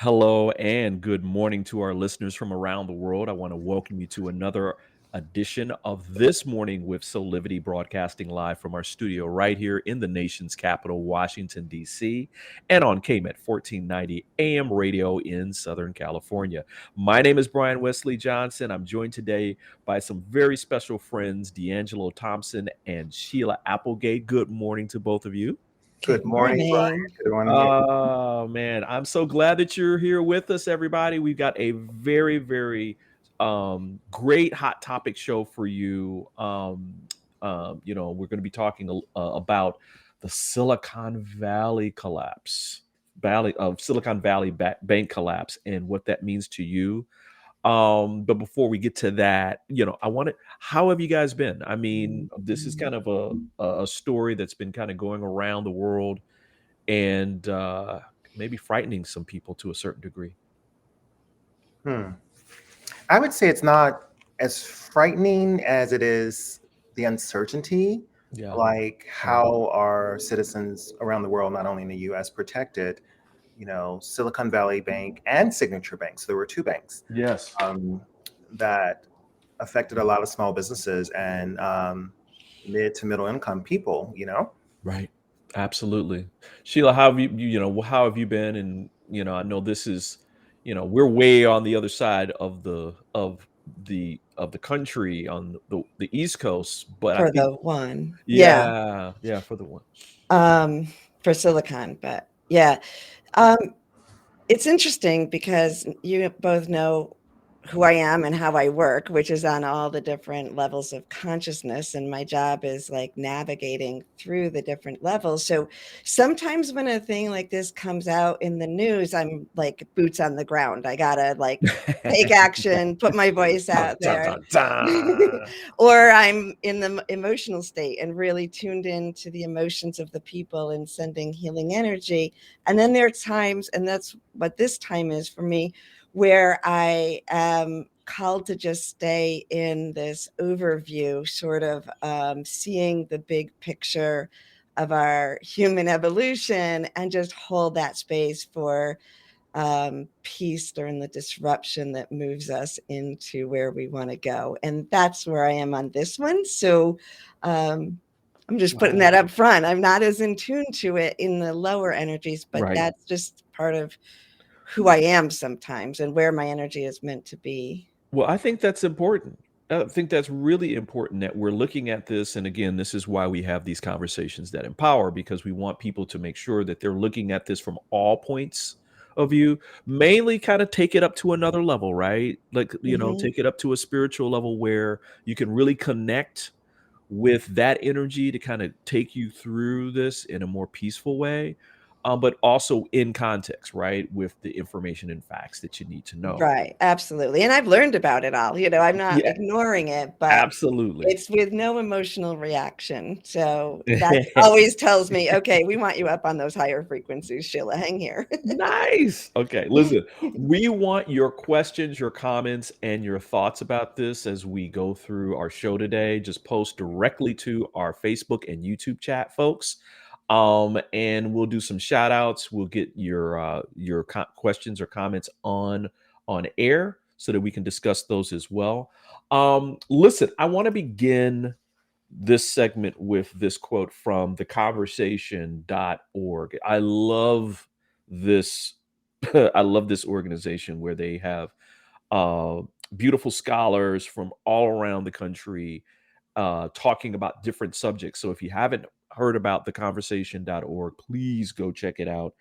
Hello and good morning to our listeners from around the world. I want to welcome you to another edition of This Morning with Soulivity, broadcasting live from our studio right here in the nation's capital, Washington, D.C., and on KMET 1490 AM radio in Southern California. My name is Brian Westley Johnson. I'm joined today by some very special friends, Thompson and Sheila Applegate. Good morning to both of you. Good morning, Brian. Good morning. Oh, man. I'm so glad that you're here with us, everybody. We've got a very, very great hot topic show for you. We're going to be talking about the Silicon Valley collapse, Silicon Valley bank collapse, and what that means to you. But before we get to that, how have you guys been? I mean, this is kind of a story that's been kind of going around the world and maybe frightening some people to a certain degree. I would say it's not as frightening as it is the uncertainty, like how are citizens around the world, not only in the U.S., protected. Silicon Valley Bank and Signature Bank. So there were two banks. Yes. That affected a lot of small businesses and mid to middle income people, Right. Absolutely. Sheila, how have you been? And, I know this is, we're way on the other side of the country on the East Coast, but for the one. Yeah, for the one. For Silicon, but yeah. It's interesting because you both know who I am and how I work, which is on all the different levels of consciousness. And my job is like navigating through the different levels. So sometimes when a thing like this comes out in the news, I'm like boots on the ground. I gotta like take action, put my voice out there. Or I'm in the emotional state and really tuned into the emotions of the people and sending healing energy. And then there are times, and that's what this time is for me, where I am called to just stay in this overview, sort of seeing the big picture of our human evolution and just hold that space for peace during the disruption that moves us into where we want to go. And that's where I am on this one. So I'm just putting that up front. I'm not as in tune to it in the lower energies, but that's just part of who I am sometimes and where my energy is meant to be. Well, I think that's important. I think that's really important that we're looking at this. And again, this is why we have these conversations that empower, because we want people to make sure that they're looking at this from all points of view, mainly kind of take it up to another level, right? Like, take it up to a spiritual level where you can really connect with that energy to kind of take you through this in a more peaceful way. But also in context, right, with the information and facts that you need to know. Right, absolutely. And I've learned about it all. I'm not ignoring it, but absolutely, it's with no emotional reaction. So that always tells me, okay, we want you up on those higher frequencies, Sheila. Hang here. Nice. Okay, listen, we want your questions, your comments, and your thoughts about this as we go through our show today. Just post directly to our Facebook and YouTube chat, folks. And we'll do some shout outs. We'll get your questions or comments on air so that we can discuss those as well. Listen, I want to begin this segment with this quote from theconversation.org. I love this. I love this organization where they have beautiful scholars from all around the country talking about different subjects. So if you haven't heard about theconversation.org, please go check it out.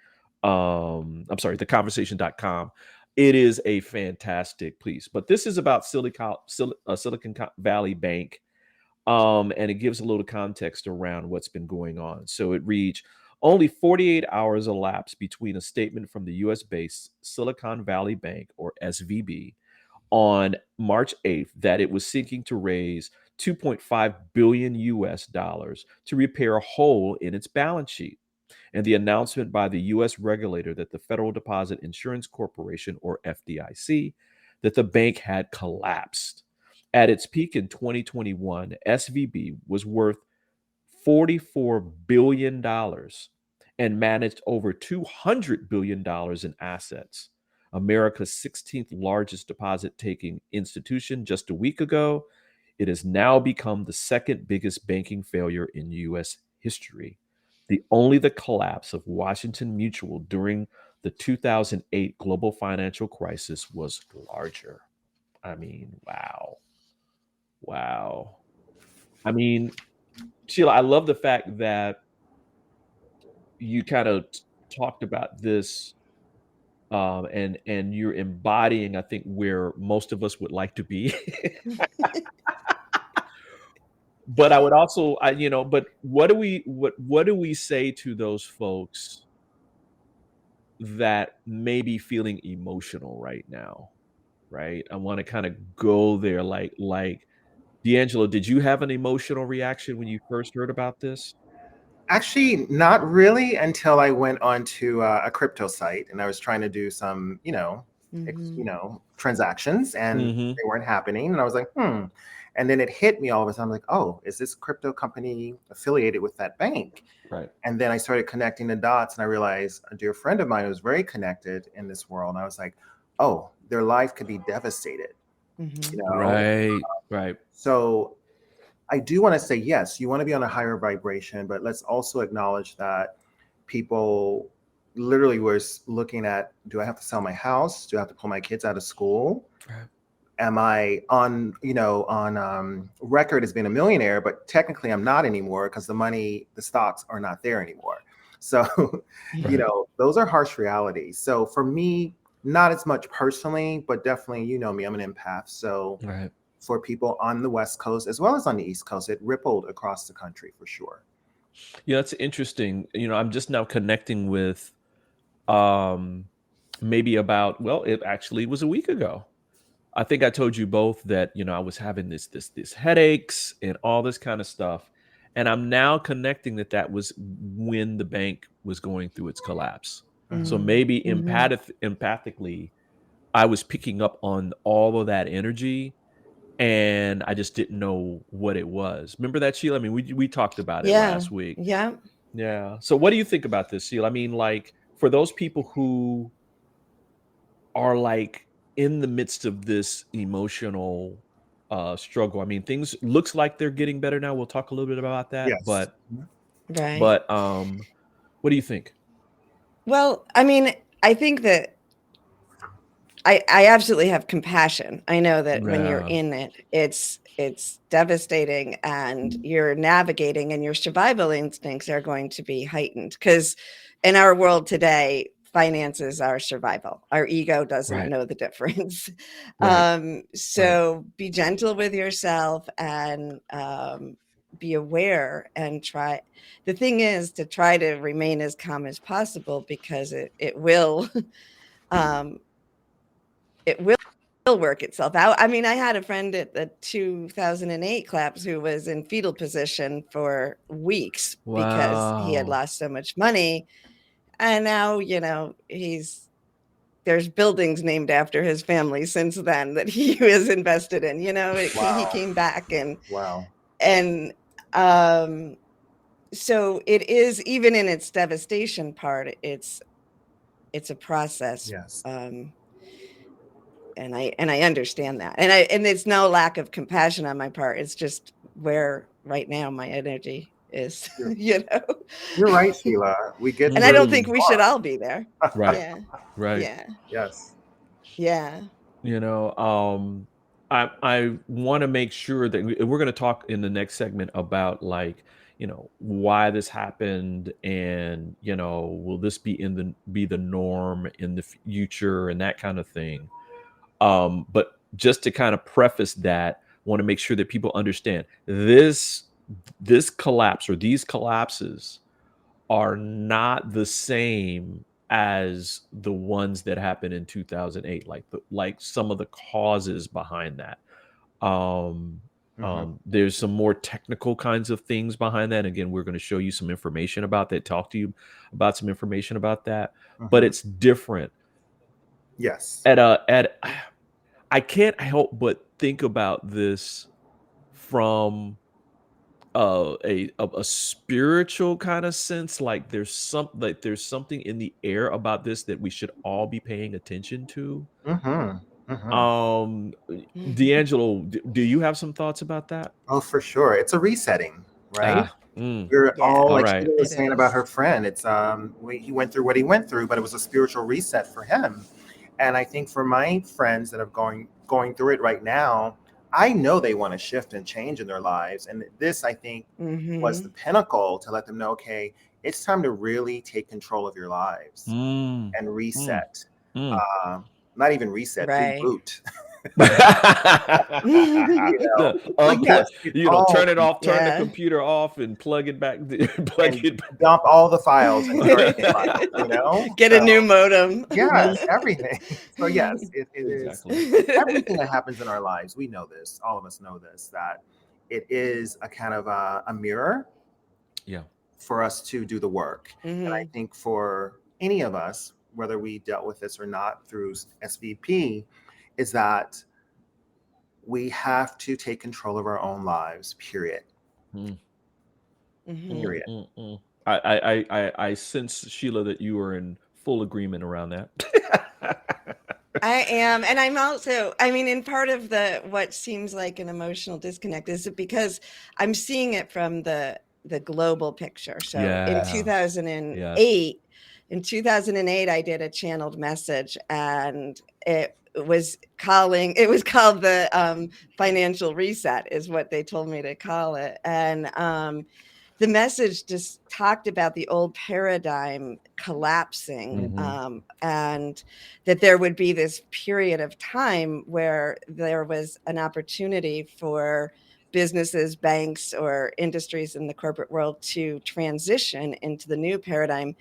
theconversation.com. It is a fantastic piece. But this is about Silicon Valley Bank. And it gives a little context around what's been going on. So it reads, Only 48 hours elapsed between a statement from the US-based Silicon Valley Bank, or SVB, on March 8th that it was seeking to raise 2.5 billion US dollars to repair a hole in its balance sheet, and the announcement by the US regulator that the Federal Deposit Insurance Corporation, or FDIC, that the bank had collapsed. At its peak in 2021, SVB was worth $44 billion and managed over $200 billion in assets. America's 16th largest deposit taking institution just a week ago, it has now become the second biggest banking failure in U.S. history. The collapse of Washington Mutual during the 2008 global financial crisis was larger. I mean, wow. Wow. I mean, Sheila, I love the fact that you kind of talked about this, and you're embodying, I think, where most of us would like to be. But I would also, but what do we say to those folks that may be feeling emotional right now? Right? I want to kind of go there, like D'Angelo, did you have an emotional reaction when you first heard about this? Actually, not really until I went onto a crypto site and I was trying to do some, transactions, and Mm-hmm. they weren't happening. And I was like, And then it hit me all of a sudden. I'm like, oh, is this crypto company affiliated with that bank? Right. And then I started connecting the dots, and I realized a dear friend of mine was very connected in this world. And I was like, oh, their life could be devastated. Right. So I do want to say, yes, you want to be on a higher vibration, but let's also acknowledge that people literally were looking at, do I have to sell my house? Do I have to pull my kids out of school? Right. Am I on record as being a millionaire, but technically I'm not anymore because the stocks are not there anymore. So, Right. Those are harsh realities. So for me, not as much personally, but definitely, you know me, I'm an empath. So Right. for people on the West Coast as well as on the East Coast, it rippled across the country for sure. Yeah, that's interesting. I'm just now connecting with maybe about, well, it actually was a week ago. I think I told you both that, I was having this headaches and all this kind of stuff. And I'm now connecting that was when the bank was going through its collapse. So maybe empathically, I was picking up on all of that energy, and I just didn't know what it was. Remember that, Sheila? I mean, we talked about it last week. Yeah. Yeah. So what do you think about this, Sheila? I mean, like, for those people who are like in the midst of this emotional struggle, I mean, things looks like they're getting better now. We'll talk a little bit about that. Yes. Right. But what do you think? Well, I mean, I think that I absolutely have compassion. I know that when you're Yeah. in it, it's devastating, and you're navigating, and your survival instincts are going to be heightened, because in our world today, finances are survival. Our ego doesn't Right. know the difference. Right. So be gentle with yourself, and be aware, and try. The thing is to try to remain as calm as possible, because it will it will work itself out. I mean, I had a friend at the 2008 collapse who was in fetal position for weeks because he had Wow. lost so much money. And now, there's buildings named after his family since then that he was invested in. He came back, and Wow. So it is, even in its devastation part, it's a process. Yes. And I understand that, and it's no lack of compassion on my part. It's just where right now my energy is. You're right, Sheila. We get, And I don't think we should all be there. Right. Yeah. Right. Yeah. Yes. Yeah. I want to make sure that we're going to talk in the next segment about, like, why this happened, and will this be the norm in the future, and that kind of thing. But just to kind of preface that, I want to make sure that people understand this collapse, or these collapses, are not the same as the ones that happened in 2008, like some of the causes behind that. There's some more technical kinds of things behind that. Again, we're going to show you some information about that, talk to you about some information about that, but it's different. Yes. I can't help but think about this from a spiritual kind of sense. Like there's something in the air about this that we should all be paying attention to. D'Angelo, do you have some thoughts about that? Oh, for sure. It's a resetting, right? Mm. We're all like Alright. Sheila was It saying is. about her friend. It's he went through what he went through, but it was a spiritual reset for him. And I think for my friends that are going through it right now, I know they want to shift and change in their lives. And this, I think, was the pinnacle to let them know, okay, it's time to really take control of your lives and reset. Not even reset, Right. reboot. Turn it off, turn the computer off, and plug it back. Dump all the files and start the files, you know? Get a new modem. Yes, everything. So yes, it Exactly. is everything that happens in our lives. We know this. All of us know this, that it is a kind of a mirror for us to do the work. And I think for any of us, whether we dealt with this or not through SVP, is that we have to take control of our own lives, period. Period. I sense, Sheila, that you are in full agreement around that. I am. And I'm also, I mean, in part of what seems like an emotional disconnect is because I'm seeing it from the global picture. So in 2008, I did a channeled message, and it was called the financial reset is what they told me to call it. And the message just talked about the old paradigm collapsing, and that there would be this period of time where there was an opportunity for businesses, banks, or industries in the corporate world to transition into the new paradigm.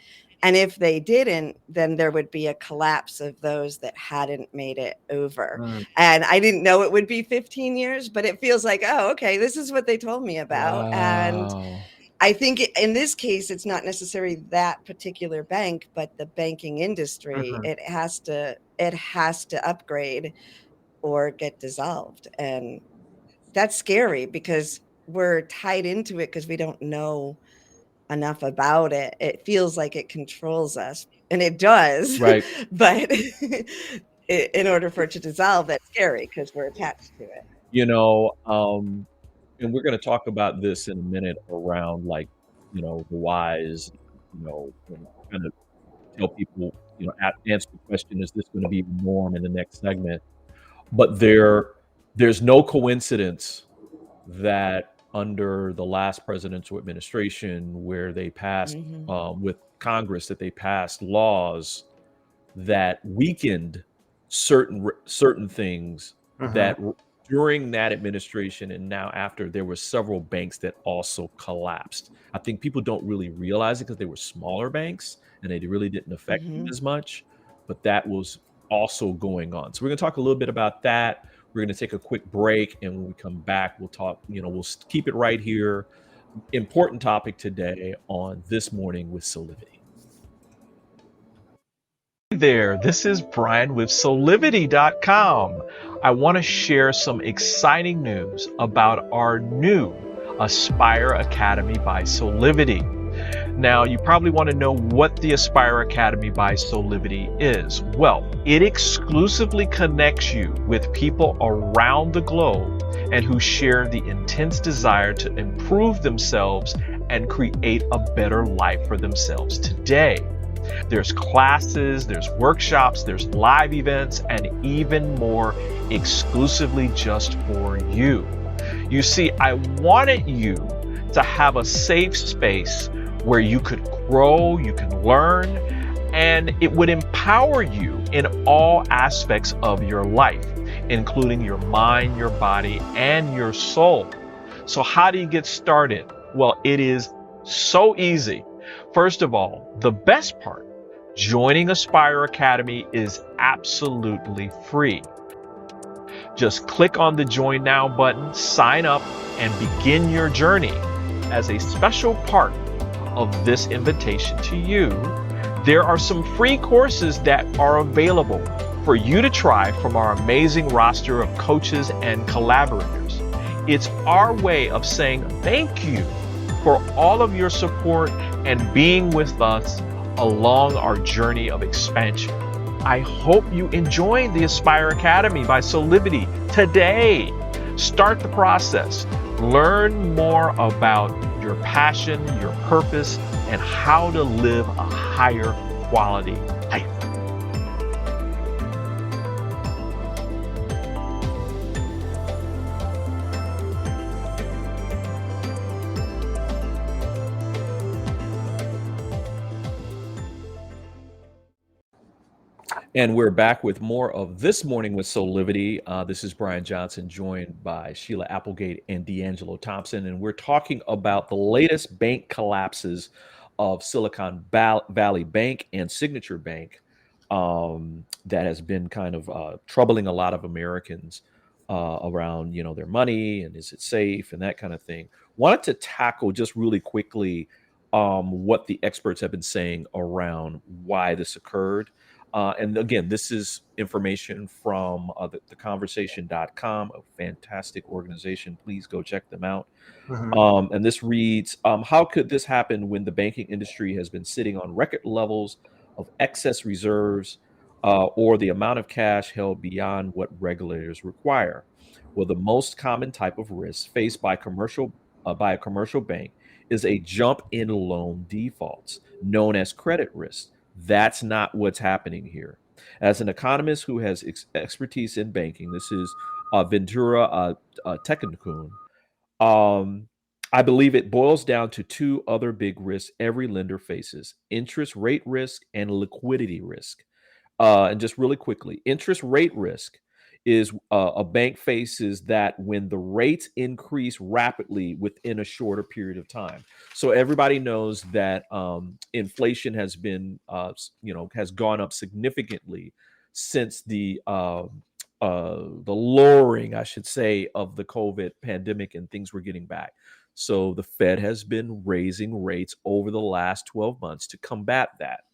And if they didn't, then there would be a collapse of those that hadn't made it over. And I didn't know it would be 15 years, but it feels like, oh, okay, this is what they told me about. Wow. And I think in this case, it's not necessarily that particular bank, but the banking industry. It has to upgrade or get dissolved. And that's scary because we're tied into it because we don't know enough about it. It feels like it controls us, and it does. Right. But in order for it to dissolve, that's scary because we're attached to it. And we're going to talk about this in a minute around, like, the whys, and kind of tell people, answer the question, is this going to be the norm in the next segment? But there's no coincidence that under the last presidential administration, where they passed with Congress, that they passed laws that weakened certain things that during that administration and now after, there were several banks that also collapsed. I think people don't really realize it because they were smaller banks and they really didn't affect them as much, but that was also going on. So we're going to talk a little bit about that. We're going to take a quick break, and when we come back, we'll talk, we'll keep it right here. Important topic today on This Morning with Soulivity. Hey there, this is Brian with Soulivity.com. I want to share some exciting news about our new Aspire Academy by Soulivity. Now, you probably want to know what the Aspire Academy by Soulivity is. Well, it exclusively connects you with people around the globe and who share the intense desire to improve themselves and create a better life for themselves today. There's classes, there's workshops, there's live events, and even more exclusively just for you. You see, I wanted you to have a safe space where you could grow, you can learn, and it would empower you in all aspects of your life, including your mind, your body, and your soul. So how do you get started? Well, it is so easy. First of all, the best part, joining Aspire Academy is absolutely free. Just click on the Join Now button, sign up, and begin your journey. As a special part of this invitation to you, there are some free courses that are available for you to try from our amazing roster of coaches and collaborators. It's our way of saying thank you for all of your support and being with us along our journey of expansion. I hope you enjoy the Aspire Academy by Soulivity today. Start the process. Learn more about your passion, your purpose, and how to live a higher quality life. And we're back with more of This Morning with Soulivity. This is Brian Johnson, joined by Sheila Applegate and D'Angelo Thompson. And we're talking about the latest bank collapses of Silicon Valley Bank and Signature Bank that has been kind of troubling a lot of Americans around, their money and is it safe and that kind of thing. Wanted to tackle just really quickly what the experts have been saying around why this occurred. And again, this is information from the conversation.com, a fantastic organization. Please go check them out. Mhm. And this reads, how could this happen when the banking industry has been sitting on record levels of excess reserves or the amount of cash held beyond what regulators require? Well, the most common type of risk faced by a commercial bank is a jump in loan defaults, known as credit risk. That's not what's happening here. As an economist who has expertise in banking, this is Ventura Tecumcum. I believe it boils down to two other big risks every lender faces: interest rate risk and liquidity risk. And just really quickly, interest rate risk is a bank faces that when the rates increase rapidly within a shorter period of time. So everybody knows that inflation has been, has gone up significantly since the lowering, I should say, of the COVID pandemic, and things were getting back. So the Fed has been raising rates over the last 12 months to combat that.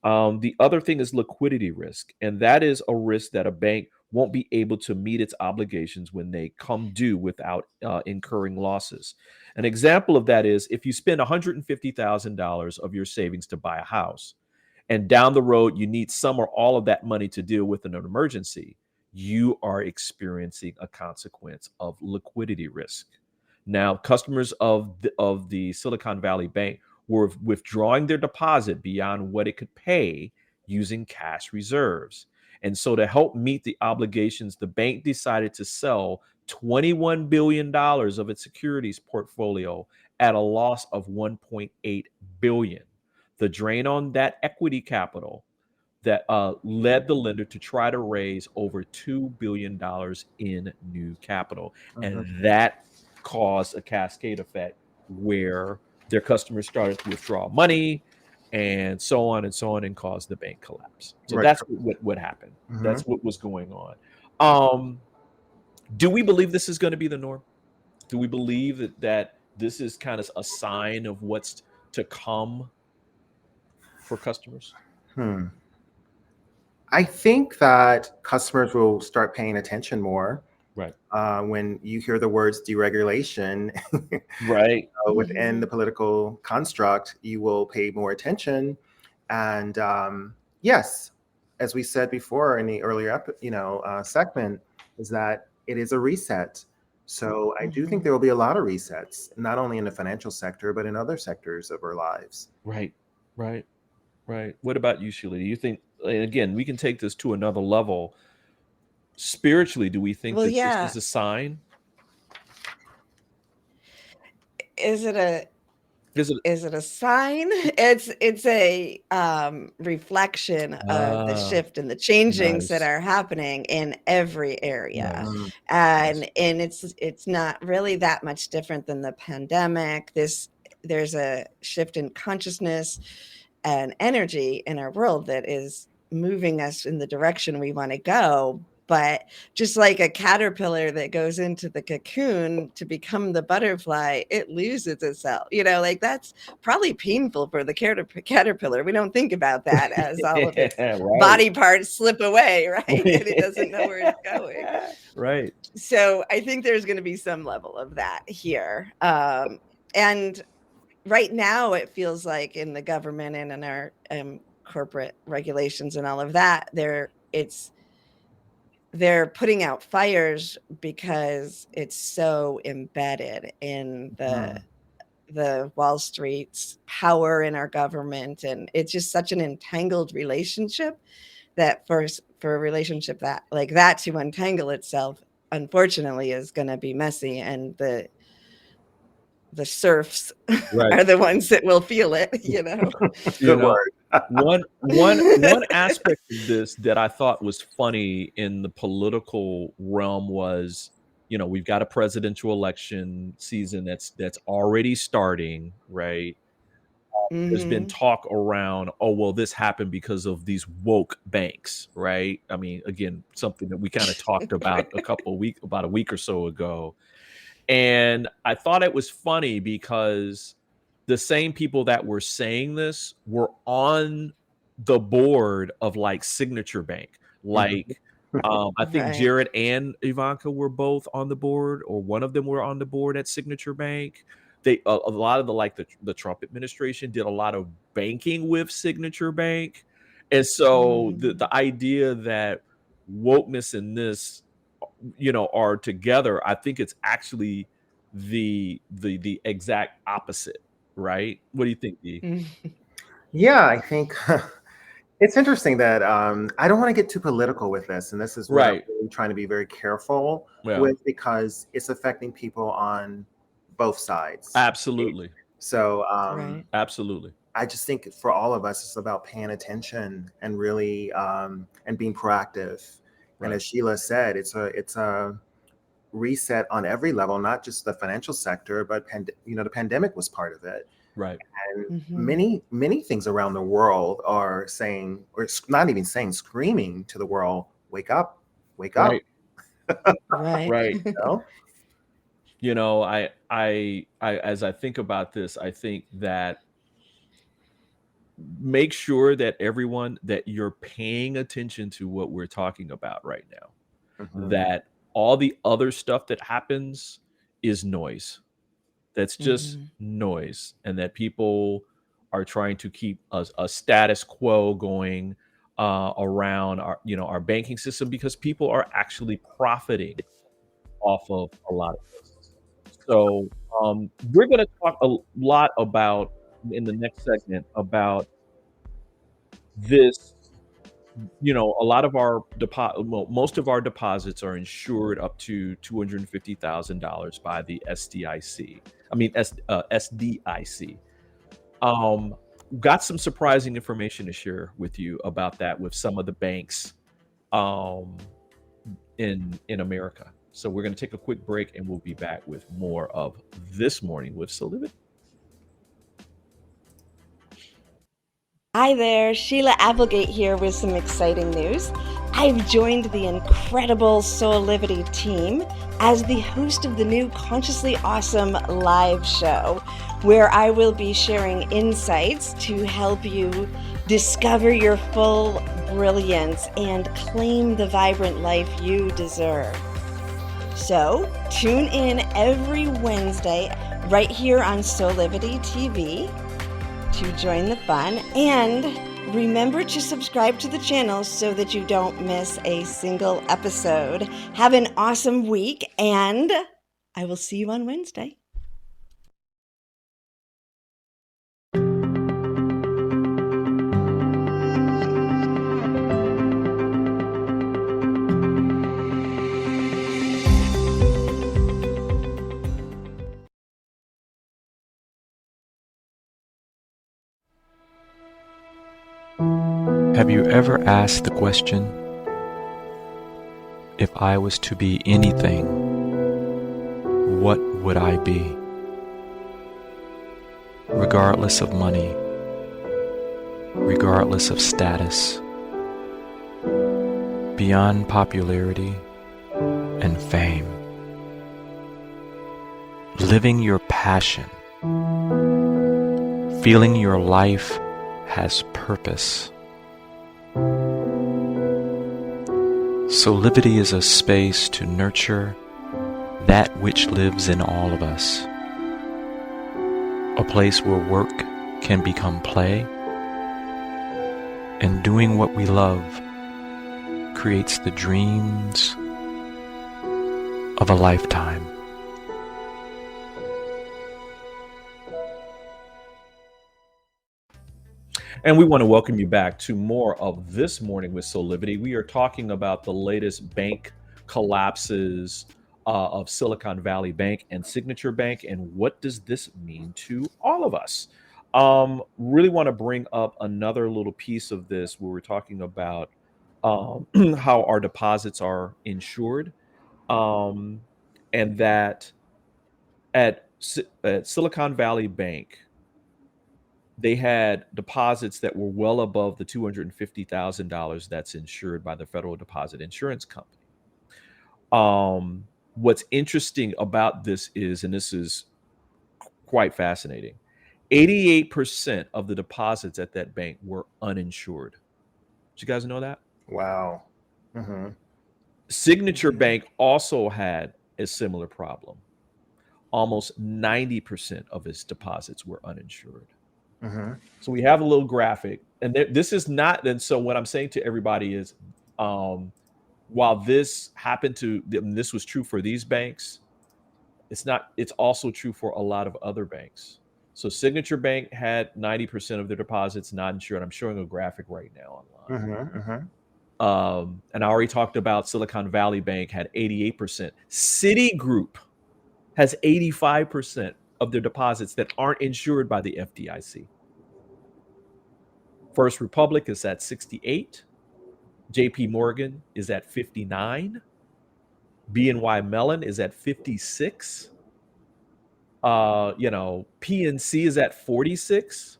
The other thing is liquidity risk, and that is a risk that a bank won't be able to meet its obligations when they come due without incurring losses. An example of that is if you spend $150,000 of your savings to buy a house, and down the road you need some or all of that money to deal with an emergency, you are experiencing a consequence of liquidity risk. Now, customers of the Silicon Valley Bank were withdrawing their deposit beyond what it could pay using cash reserves. And so to help meet the obligations, the bank decided to sell $21 billion of its securities portfolio at a loss of $1.8 billion. The drain on that equity capital that led the lender to try to raise over $2 billion in new capital. And that caused a cascade effect where their customers started to withdraw money and so on and so on, and caused the bank collapse. So Right. that's what happened. That's what was going on. Do we believe this is going to be the norm? Do we believe that this is kind of a sign of what's to come for customers? I think that customers will start paying attention more. Right. When you hear the words deregulation, right, within the political construct, you will pay more attention. And yes, as we said before in the earlier segment, is that it is a reset. So I do think there will be a lot of resets, not only in the financial sector, but in other sectors of our lives. Right. What about you, Sheila? Do you think, and again, we can take this to another level. Spiritually, do we think Well, that yeah. this is a sign? Is it a sign? It's a reflection of the shift and the changings that are happening in every area. And it's not really that much different than the pandemic. This there's a shift in consciousness and energy in our world that is moving us in the direction we want to go. But just like a caterpillar that goes into the cocoon to become the butterfly, it loses itself. Like that's probably painful for the caterpillar. We don't think about that as all of its body parts slip away, right? And it doesn't know where it's going. Right. So I think there's going to be some level of that here. And right now it feels like in the government and in our corporate regulations and all of that, they're putting out fires because it's so embedded in the Wall Street's power in our government. And it's just such an entangled relationship that for a relationship that like that to untangle itself, unfortunately, is going to be messy. And the serfs are the ones that will feel it, One aspect of this that I thought was funny in the political realm was, we've got a presidential election season that's already starting, right? There's been talk around, oh, well, this happened because of these woke banks, right? I mean, again, something that we kind of talked about about a week or so ago. And I thought it was funny because the same people that were saying this were on the board of like Signature Bank. Like, I think Jared and Ivanka were both on the board, or one of them were on the board at Signature Bank. They a lot of the Trump administration did a lot of banking with Signature Bank. And so the idea that wokeness and this, are together, I think it's actually the exact opposite, right? What do you think, Dee? Yeah, I think it's interesting that I don't want to get too political with this, and this is what I'm really trying to be very careful with, because it's affecting people on both sides. Absolutely. So absolutely. I just think for all of us, it's about paying attention and really and being proactive. And as Sheila said, it's a reset on every level, not just the financial sector, but the pandemic was part of it. Right. And many things around the world are saying, or not even saying, screaming to the world, wake up, wake up. Right. I as I think about this, I think that make sure that everyone, that you're paying attention to what we're talking about right now. That all the other stuff that happens is noise. That's just noise, and that people are trying to keep a status quo going around our banking system, because people are actually profiting off of a lot of this. So we're going to talk a lot about, in the next segment, about this. A lot of our most of our deposits are insured up to $250,000 by the SDIC. SDIC. Got some surprising information to share with you about that with some of the banks in America. So we're going to take a quick break, and we'll be back with more of This Morning with Soulivity. Hi there, Sheila Applegate here with some exciting news. I've joined the incredible Soulivity team as the host of the new Consciously Awesome live show, where I will be sharing insights to help you discover your full brilliance and claim the vibrant life you deserve. So tune in every Wednesday right here on Soulivity TV to join the fun, and remember to subscribe to the channel so that you don't miss a single episode. Have an awesome week, and I will see you on Wednesday. Have you ever asked the question, if I was to be anything, what would I be? regardless of money, regardless of status, beyond popularity and fame. Living your passion, feeling your life has purpose. Soulivity is a space to nurture that which lives in all of us. A place where work can become play, and doing what we love creates the dreams of a lifetime. And we want to welcome you back to more of This Morning with Soulivity. We are talking about the latest bank collapses of Silicon Valley Bank and Signature Bank, and what does this mean to all of us? Really want to bring up another little piece of this where we're talking about how our deposits are insured, and that at Silicon Valley Bank, they had deposits that were well above the $250,000 that's insured by the Federal Deposit Insurance Company. What's interesting about this is, and this is quite fascinating, 88% of the deposits at that bank were uninsured. Did you guys know that? Wow. Mm-hmm. Signature Bank also had a similar problem. Almost 90% of its deposits were uninsured. Mm-hmm. So we have a little graphic, and this is not. And so what I'm saying to everybody is, while this happened to them, this was true for these banks, it's not. It's also true for a lot of other banks. So Signature Bank had 90% of their deposits not insured. I'm showing a graphic right now online. Mm-hmm. Mm-hmm. And I already talked about Silicon Valley Bank had 88%. Citigroup has 85% of their deposits that aren't insured by the FDIC. First Republic is at 68. JP Morgan is at 59. BNY Mellon is at 56. PNC is at 46.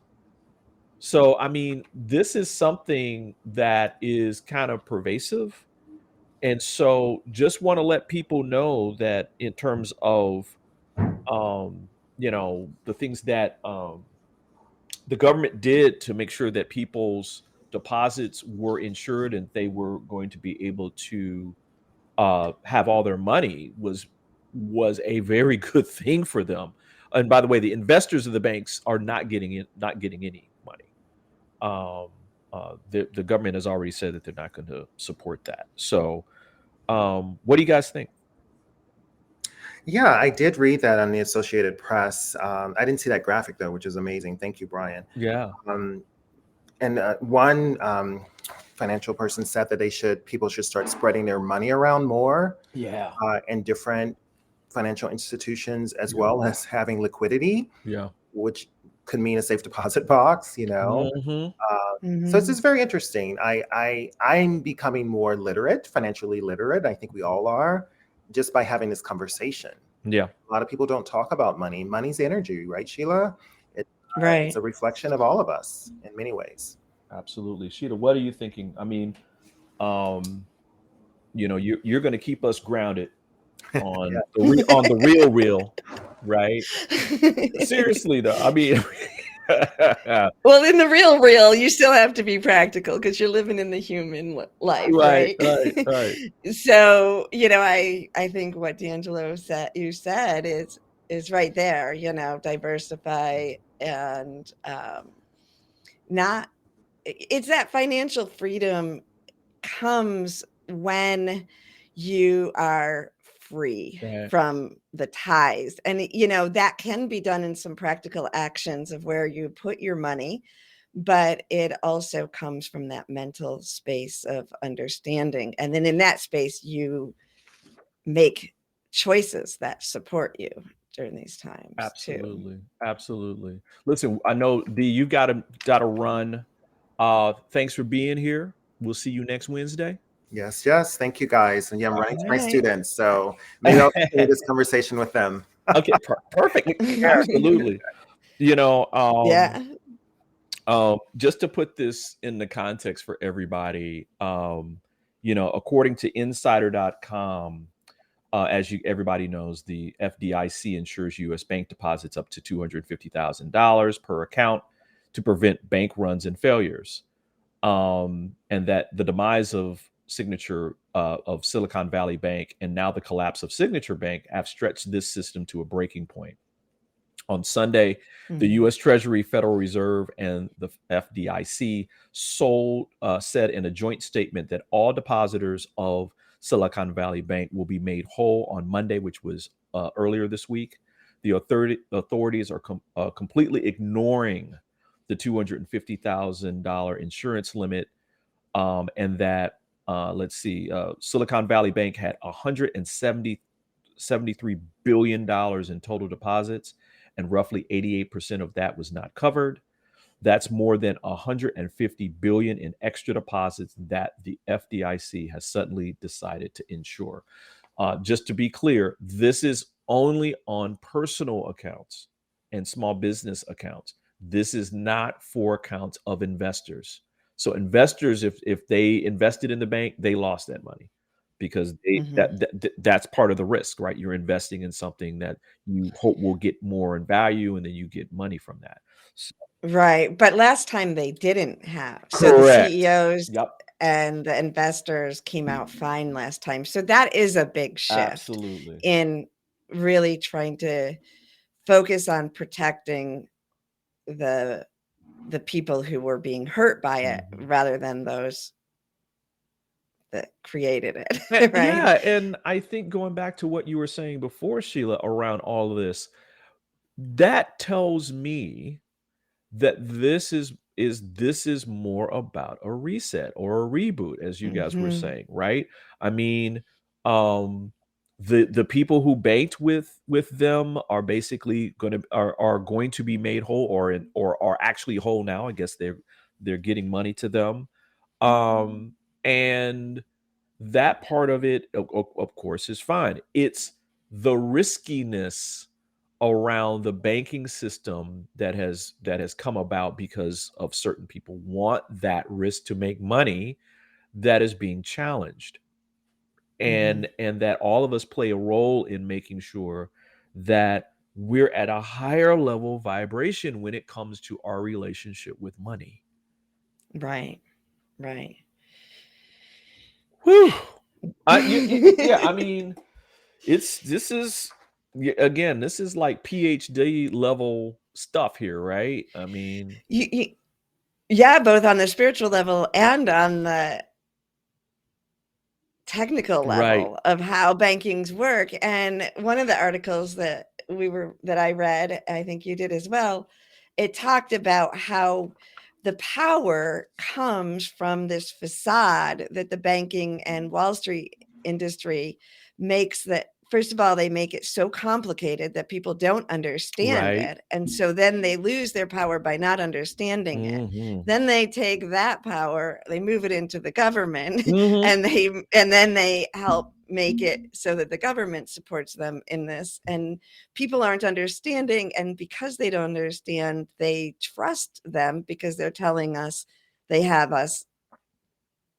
So, I mean, this is something that is kind of pervasive. And so just want to let people know that in terms of, the things that the government did to make sure that people's deposits were insured and they were going to be able to have all their money was a very good thing for them. And by the way, the investors of the banks are not getting any money. The government has already said that they're not going to support that. So, what do you guys think? Yeah, I did read that on the Associated Press. I didn't see that graphic though, which is amazing. Thank you, Brian. Yeah. One financial person said that people should start spreading their money around more. Yeah. In different financial institutions, as well as having liquidity. Yeah. Which could mean a safe deposit box. Mm-hmm. So it's just very interesting. I'm becoming more financially literate. I think we all are, just by having this conversation. Yeah. A lot of people don't talk about money. Money's energy, right, Sheila? Right. It's a reflection of all of us in many ways. Absolutely. Sheila, what are you thinking? I mean, you're going to keep us grounded on the real, right? Seriously though, I mean, well, in the real, you still have to be practical because you're living in the human life, right? Right. So, I think what D'Angelo said is right there. Diversify and it's that financial freedom comes when you are free from the ties. And, that can be done in some practical actions of where you put your money, but it also comes from that mental space of understanding. And then in that space, you make choices that support you during these times. Absolutely. Listen, I know Dee, you gotta run. Thanks for being here. We'll see you next Wednesday. Yes. Thank you, guys. And yeah, I'm running to my students, so maybe I'll continue this conversation with them. Okay, perfect. Absolutely. Yeah. Just to put this in the context for everybody, according to insider.com, as everybody knows, the FDIC insures U.S. bank deposits up to $250,000 per account to prevent bank runs and failures. And that the demise of Silicon Valley Bank and now the collapse of Signature Bank have stretched this system to a breaking point. On Sunday, the U.S. Treasury, Federal Reserve, and the FDIC said in a joint statement that all depositors of Silicon Valley Bank will be made whole on Monday, which was earlier this week. The authorities are completely ignoring the $250,000 insurance limit, and that Silicon Valley Bank had $173 billion in total deposits, and roughly 88% of that was not covered. That's more than $150 billion in extra deposits that the FDIC has suddenly decided to insure. Just to be clear, this is only on personal accounts and small business accounts. This is not for accounts of investors. So investors, if they invested in the bank, they lost that money, because that's part of the risk, right? You're investing in something that you hope will get more in value, and then you get money from that. So, Right. But last time they didn't have. So correct. the CEOs Yep. and the investors came out fine last time. So that is a big shift Absolutely. in really trying to focus on protecting the people who were being hurt by it, rather than those that created it. Right? Yeah, and I think going back to what you were saying before, Sheila, around all of this, that tells me that this is more about a reset or a reboot, as you guys were saying, right? I mean, the people who banked with them are basically going to be made whole, or are actually whole now. I guess they're getting money to them, and that part of it, of course, is fine. It's the riskiness around the banking system that has come about because of certain people want that risk to make money that is being challenged. And that all of us play a role in making sure that we're at a higher level vibration when it comes to our relationship with money. Right. Right. Whew. Yeah, I mean, this is like PhD level stuff here, right? I mean, yeah, both on the spiritual level and on the technical level of how bankings work. And one of the articles that I read, I think you did as well, it talked about how the power comes from this facade that the banking and Wall Street industry makes, that first of all, they make it so complicated that people don't understand it. And so then they lose their power by not understanding it. Then they take that power, they move it into the government, and then they help make it so that the government supports them in this. And people aren't understanding. And because they don't understand, they trust them because they're telling us they have us,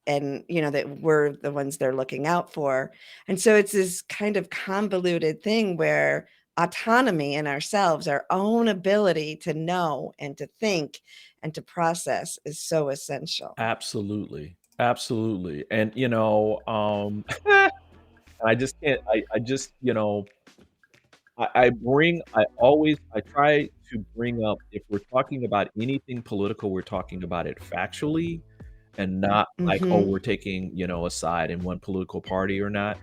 and that we're the ones they're looking out for. And so it's this kind of convoluted thing where autonomy in ourselves, our own ability to know and to think and to process, is so essential. Absolutely. And I just can't, I try to bring up, if we're talking about anything political, we're talking about it factually, and not like, oh, we're taking, a side in one political party or not.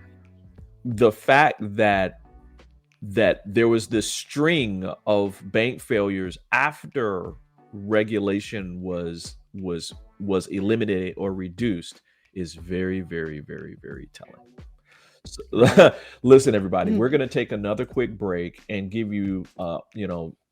The fact that there was this string of bank failures after regulation was eliminated or reduced is very, very, very, very telling. So, listen, everybody, we're going to take another quick break and give you,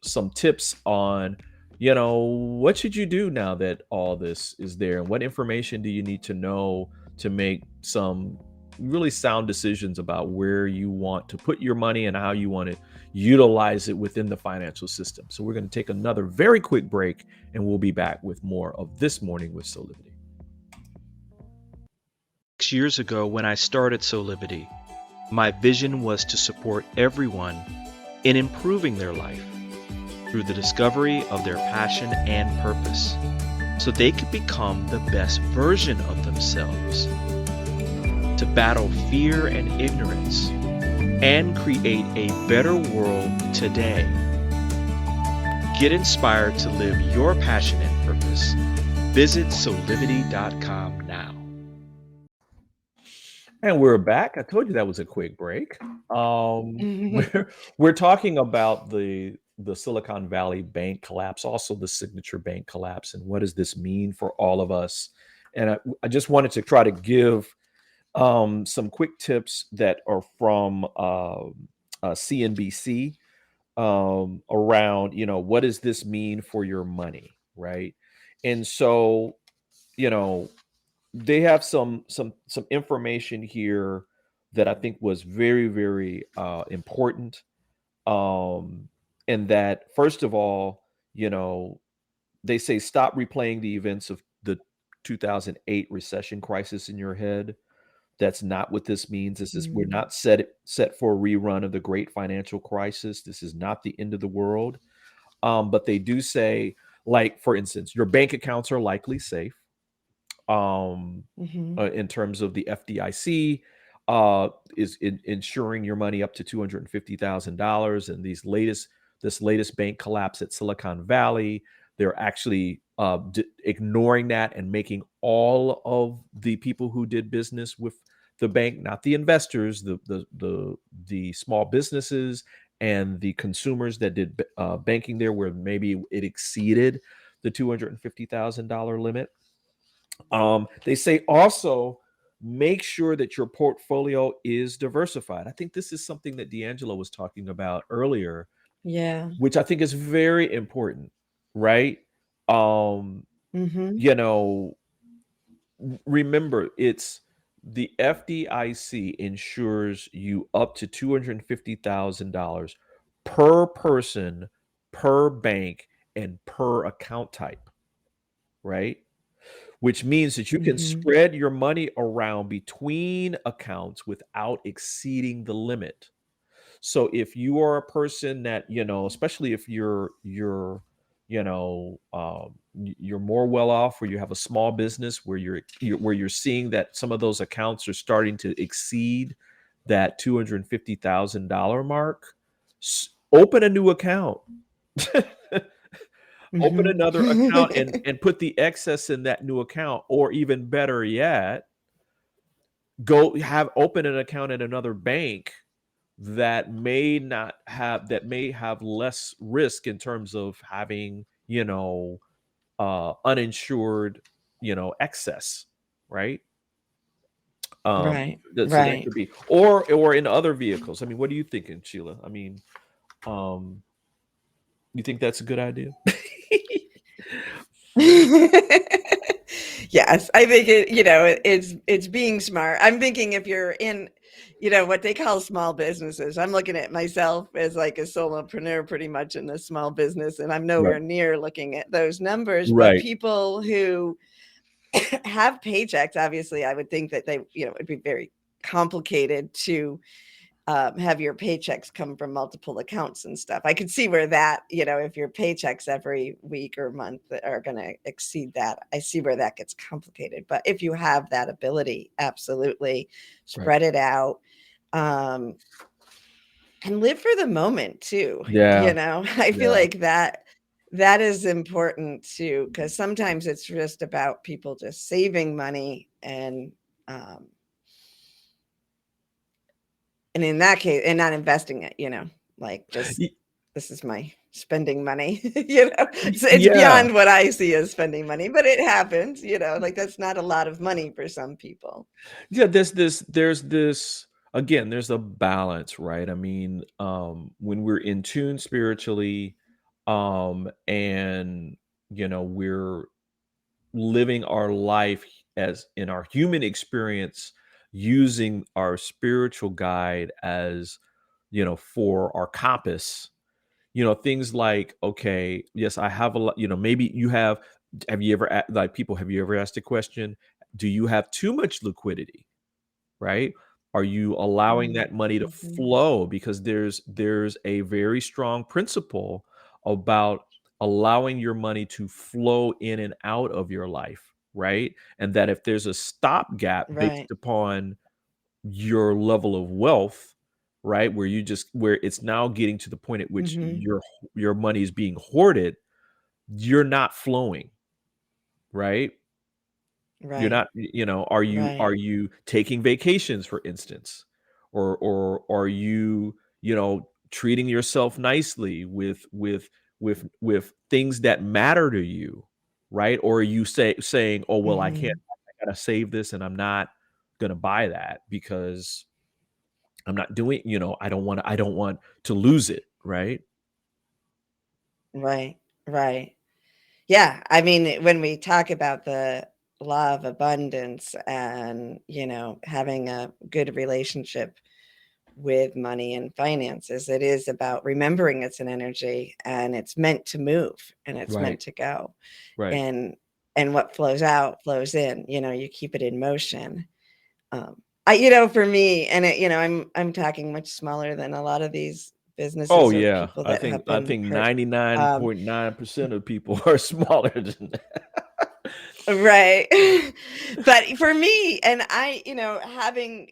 some tips on, what should you do now that all this is there, and what information do you need to know to make some really sound decisions about where you want to put your money and how you want to utilize it within the financial system. So we're going to take another very quick break, and we'll be back with more of This Morning with Soulivity. 6 years ago, when I started Soulivity, my vision was to support everyone in improving their life through the discovery of their passion and purpose, so they could become the best version of themselves, to battle fear and ignorance, and create a better world today. Get inspired to live your passion and purpose. Visit Soulivity.com now. And we're back. I told you that was a quick break. We're talking about the Silicon Valley bank collapse, also the Signature Bank collapse, and what does this mean for all of us? And I just wanted to try to give some quick tips that are from CNBC around, what does this mean for your money, right? And so, they have some information here that I think was very, very important. And that, first of all, they say stop replaying the events of the 2008 recession crisis in your head. That's not what this means. We're not set for a rerun of the great financial crisis. This is not the end of the world. But they do say, like, for instance, your bank accounts are likely safe. In terms of the FDIC is insuring your money up to $250,000. And this latest bank collapse at Silicon Valley, they're actually ignoring that and making all of the people who did business with the bank, not the investors, the small businesses and the consumers that did banking there, where maybe it exceeded the $250,000 limit. They say also make sure that your portfolio is diversified. I think this is something that D'Angelo was talking about earlier. Yeah. Which I think is very important, right? Remember, it's the FDIC insures you up to $250,000 per person, per bank, and per account type, right? Which means that you can spread your money around between accounts without exceeding the limit. So if you are a person that, especially if you're more well off, or you have a small business where you're seeing that some of those accounts are starting to exceed that $250,000 mark, open a new account. Open another account and put the excess in that new account, or even better yet, open an account at another bank that may have less risk in terms of having, uninsured, excess, right? Right. So that could be, or in other vehicles. I mean, what are you thinking, Sheila? I mean, you think that's a good idea? Yes, I think it's being smart. I'm thinking if you're in, what they call small businesses, I'm looking at myself as like a solopreneur pretty much in a small business, and I'm nowhere near looking at those numbers. Right. But people who have paychecks, obviously, I would think that they, it'd be very complicated to have your paychecks come from multiple accounts and stuff. I could see where that, if your paychecks every week or month are going to exceed that, I see where that gets complicated. But if you have that ability, absolutely spread it out, and live for the moment too. Yeah. I feel like that is important too, because sometimes it's just about people just saving money and in that case, and not investing it, like just this is my spending money, it's beyond what I see as spending money, but it happens, like that's not a lot of money for some people. Yeah, there's this again, there's a balance, right? I mean, when we're in tune spiritually, and we're living our life as in our human experience, using our spiritual guide as, for our compass, things like, okay, yes, I have a lot, maybe have you ever, have you ever asked the question, do you have too much liquidity? Right? Are you allowing that money to Mm-hmm. flow? Because there's a very strong principle about allowing your money to flow in and out of your life, right? And that if there's a stopgap Right. based upon your level of wealth, right, where it's now getting to the point at which Mm-hmm. your money is being hoarded, you're not flowing, right? You're Right. not, are Right. you taking vacations, for instance? Or are you, treating yourself nicely with things that matter to you, right? Or are you saying, "Oh, well, I Mm-hmm. can't, I gotta save this and I'm not gonna buy that because I'm not doing, I don't want to lose it," right? Right. Right. Yeah. I mean, when we talk about the law of abundance and, having a good relationship with money and finances, it is about remembering it's an energy and it's meant to move and it's meant Right. to go. Right. And what flows out flows in, you keep it in motion. For me, and I'm talking much smaller than a lot of these Oh businesses or yeah. people I that think have I been think hurt. Um, 99.9% of people are smaller than that. Right. But for me, and I, having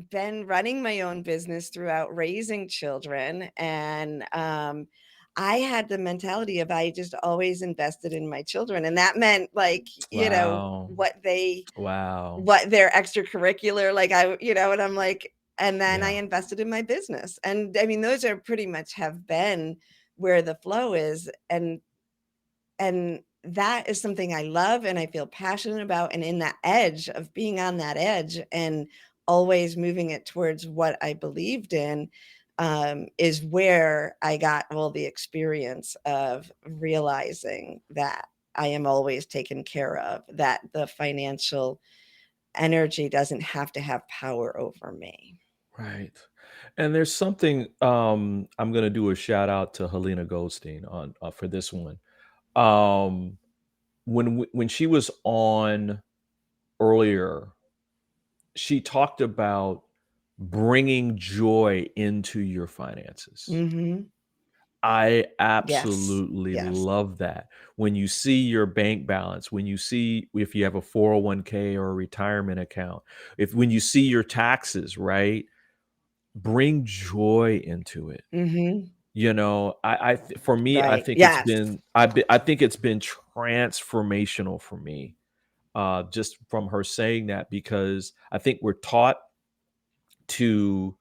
been running my own business throughout raising children, and I had the mentality of I just always invested in my children. And that meant like, Wow. Wow. what their extracurricular, like and I'm like, and then I Yeah. invested in my business. And I mean, those are pretty much have been where the flow is. And that is something I love and I feel passionate about. And in that edge of being on that edge and always moving it towards what I believed in, is where I got all the experience of realizing that I am always taken care of, that the financial energy doesn't have to have power over me. Right. And there's something, I'm gonna do a shout out to Helena Goldstein on for this one. Um when she was on earlier, she talked about bringing joy into your finances. Mm-hmm. I Yes. absolutely Yes. love that. When you see your bank balance, when you see if you have a 401k or a retirement account, when you see your taxes, right? Bring joy into it. Mm-hmm. For me, I Right. think it's Yes. been I think it's been transformational for me, just from her saying that, because I think we're taught to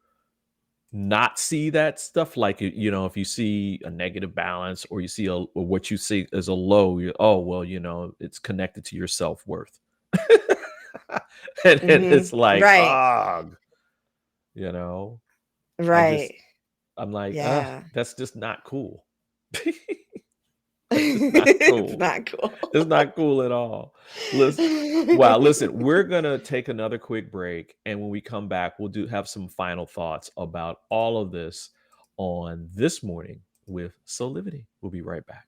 not see that stuff, like, if you see a negative balance or you see or what you see as a low, oh well, it's connected to your self-worth. And it's Mm-hmm. like, Right. you know I just Right. I'm like, Yeah. that's just not cool. That's just not It's cool. not cool. It's not cool at all. Listen, wow, listen, we're gonna take another quick break, and when we come back, we'll have some final thoughts about all of this on This Morning with Soulivity. We'll be right back.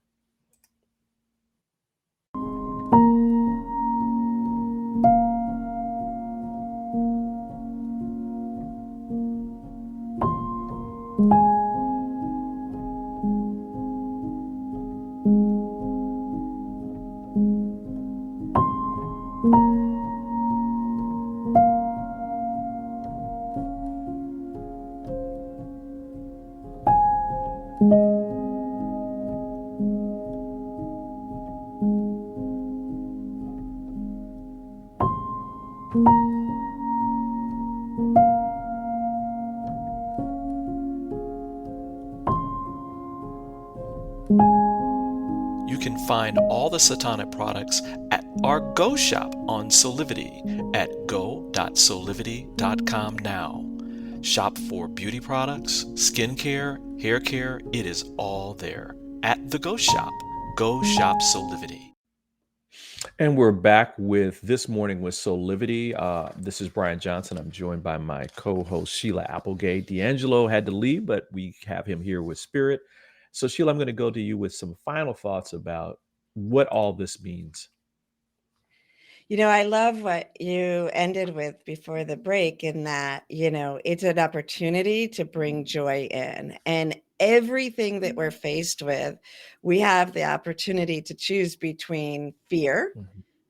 You can find all the Satonic products at our Go shop on Soulivity at go.soulivity.com now. Shop for beauty products, skincare, hair care. It is all there at the Go shop. Go shop Soulivity. And we're back with This Morning with Soulivity. This is Brian Johnson. I'm joined by my co-host Sheila Applegate. D'Angelo had to leave, but we have him here with Spirit. So Sheila, I'm going to go to you with some final thoughts about what all this means. I love what you ended with before the break, in that, it's an opportunity to bring joy in. And everything that we're faced with, we have the opportunity to choose between fear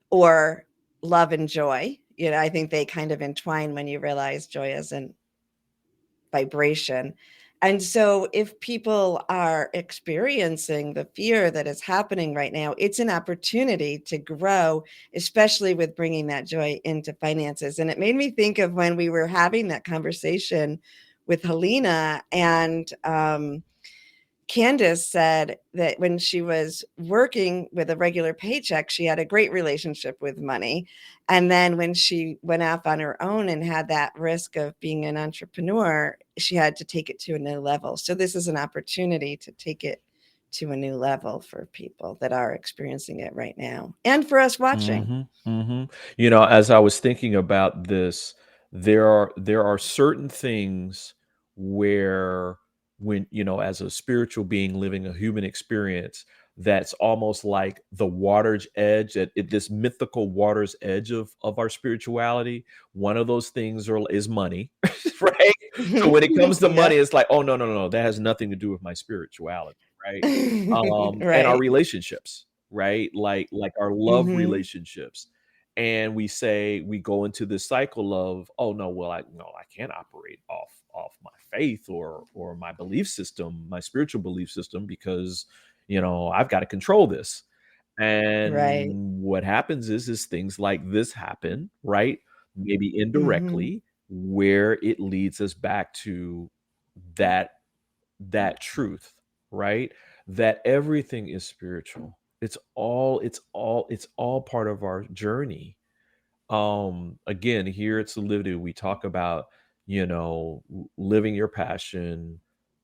or love and joy. I think they kind of entwine when you realize joy isn't vibration. And so if people are experiencing the fear that is happening right now, it's an opportunity to grow, especially with bringing that joy into finances. And it made me think of when we were having that conversation with Helena, and Candace said that when she was working with a regular paycheck, she had a great relationship with money. And then when she went off on her own and had that risk of being an entrepreneur, she had to take it to a new level. So this is an opportunity to take it to a new level for people that are experiencing it right now, and for us watching. As I was thinking about this, there are certain things where, when as a spiritual being living a human experience, that's almost like the water's edge, this mythical water's edge of our spirituality. One of those things is money, right? So when it comes to money, it's like, oh, no, that has nothing to do with my spirituality, right? And our relationships, right? Like our love relationships. And we go into this cycle of, oh no, well, I can't operate off my faith or my belief system, my spiritual belief system, because I've got to control this. And what happens is things like this happen, right? Maybe indirectly, where it leads us back to that truth, right? That everything is spiritual. It's all part of our journey. Again, here at Soulivity, we talk about, living your passion,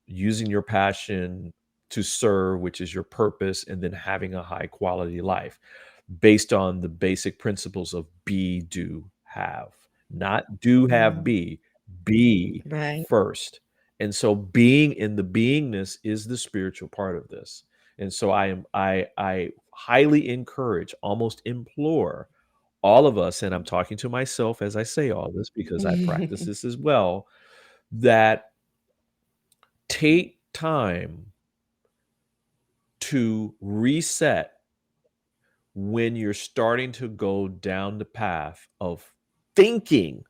using your passion to serve, which is your purpose, and then having a high quality life based on the basic principles of be, do, have. Not do, have, be first. And so being in the beingness is the spiritual part of this. And so I highly encourage, almost implore all of us, and I'm talking to myself as I say all this because I practice this as well, that take time to reset when you're starting to go down the path of thinking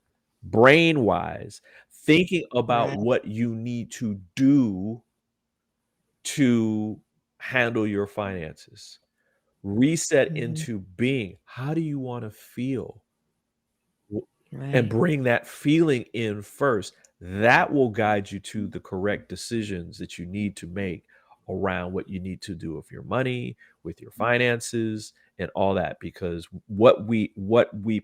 brain-wise, thinking about what you need to do to handle your finances. Reset into being. How do you want to feel? And bring that feeling in first. That will guide you to the correct decisions that you need to make around what you need to do with your money, with your finances, and all that. Because what we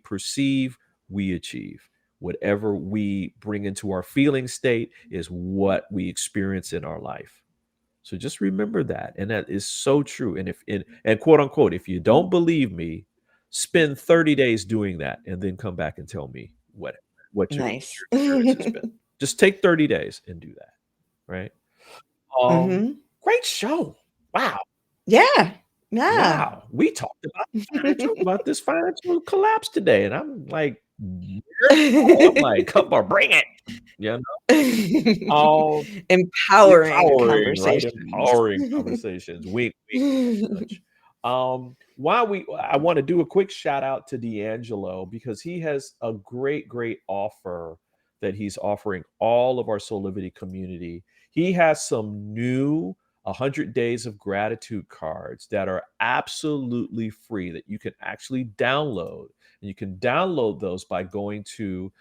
perceive, we achieve. Whatever we bring into our feeling state is what we experience in our life. So just remember that. And that is so true. And and quote unquote, if you don't believe me, spend 30 days doing that and then come back and tell me what your experience has been. Just take 30 days and do that. Right. Great show. Wow. Yeah. Wow. We talked about this financial collapse today. And I'm like, come on, bring it. Empowering conversations. Right? Empowering conversations. Wink. I want to do a quick shout out to D'Angelo, because he has a great offer that he's offering all of our Soulivity community. He has some new 100 days of gratitude cards that are absolutely free that you can actually download. And you can download those by going to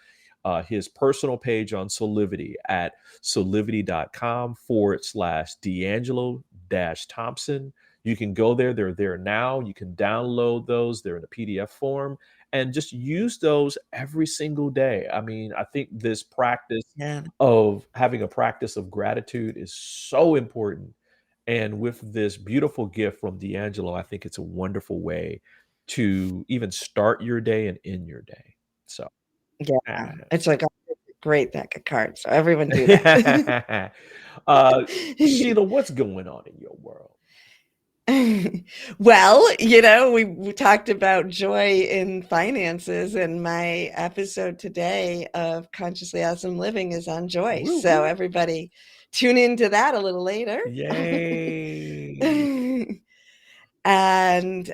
his personal page on Soulivity at soulivity.com/D'Angelo-Thompson. You can go there. They're there now. You can download those. They're in a PDF form, and just use those every single day. I mean, I think this practice of having a practice of gratitude is so important. And with this beautiful gift from D'Angelo, I think it's a wonderful way to even start your day and end your day. So yeah, it's like a great deck of cards. So everyone do that. Sheila, what's going on in your world? Well, you know, we talked about joy in finances, and my episode today of Consciously Awesome Living is on joy. Woo, so woo. everybody tune into that a little later. Yay. And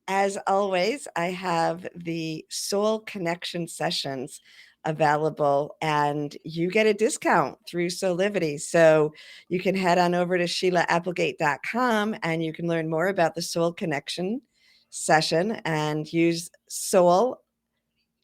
as always, I have the Soul Connection sessions available, and you get a discount through Soulivity. So you can head on over to SheilaApplegate.com and you can learn more about the Soul Connection session and use Soul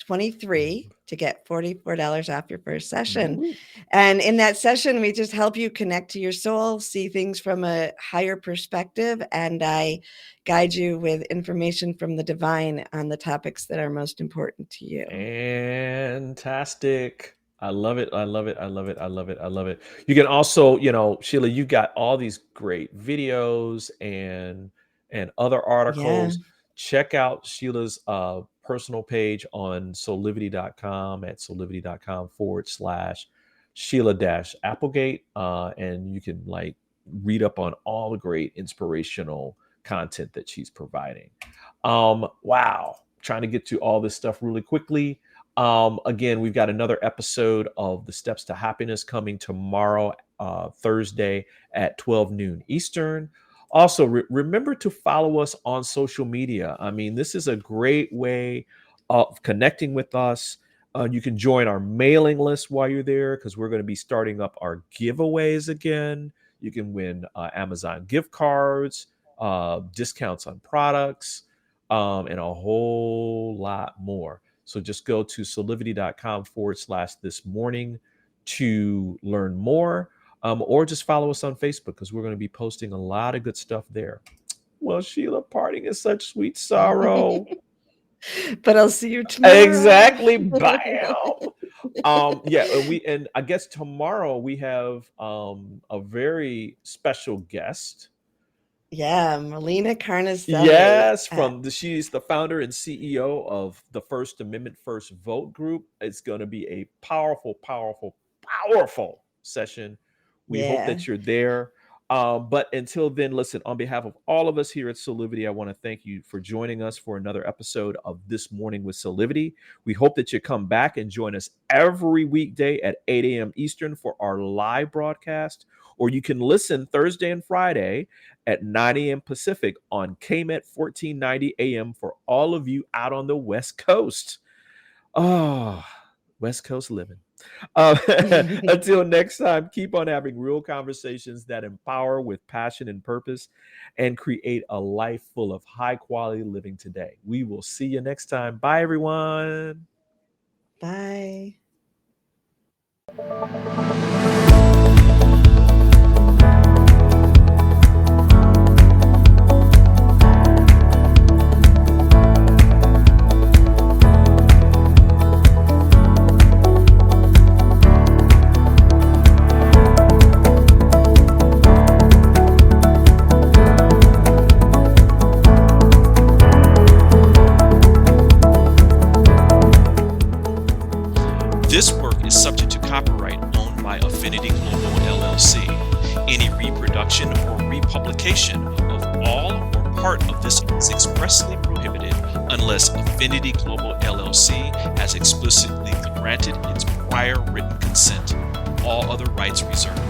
23 to get $44 off your first session. Woo. And in that session, we just help you connect to your soul, see things from a higher perspective, and I guide you with information from the divine on the topics that are most important to you. Fantastic. I love it. I love it. I love it. I love it. I love it. You can also, you know, Sheila, you got all these great videos and other articles. Yeah. Check out Sheila's personal page on soulivity.com at soulivity.com/Sheila-Applegate. And you can like read up on all the great inspirational content that she's providing. Wow. Trying to get to all this stuff really quickly. Again, we've got another episode of The Steps to Happiness coming tomorrow, Thursday at 12 noon Eastern. Also, remember to follow us on social media. I mean, this is a great way of connecting with us. You can join our mailing list while you're there because we're going to be starting up our giveaways again. You can win Amazon gift cards, discounts on products, and a whole lot more. So just go to soulivity.com/this morning to learn more. Or just follow us on Facebook because we're going to be posting a lot of good stuff there. Well, Sheila, parting is such sweet sorrow. But I'll see you tomorrow. Exactly. Bam. Yeah, and I guess tomorrow we have a very special guest. Yeah, Melina Carnicelli. Yes, she's the founder and CEO of the First Amendment First Vote group. It's going to be a powerful, powerful, powerful session. We hope that you're there. But until then, listen, on behalf of all of us here at Soulivity, I want to thank you for joining us for another episode of This Morning with Soulivity. We hope that you come back and join us every weekday at 8 a.m. Eastern for our live broadcast, or you can listen Thursday and Friday at 9 a.m. Pacific on KMET 1490 AM for all of you out on the West Coast. Oh, West Coast living. Until next time, keep on having real conversations that empower with passion and purpose and create a life full of high quality living today. We will see you next time. Bye, everyone. Bye. This work is subject to copyright owned by Affinity Global LLC. Any reproduction or republication of all or part of this is expressly prohibited unless Affinity Global LLC has explicitly granted its prior written consent. All other rights reserved.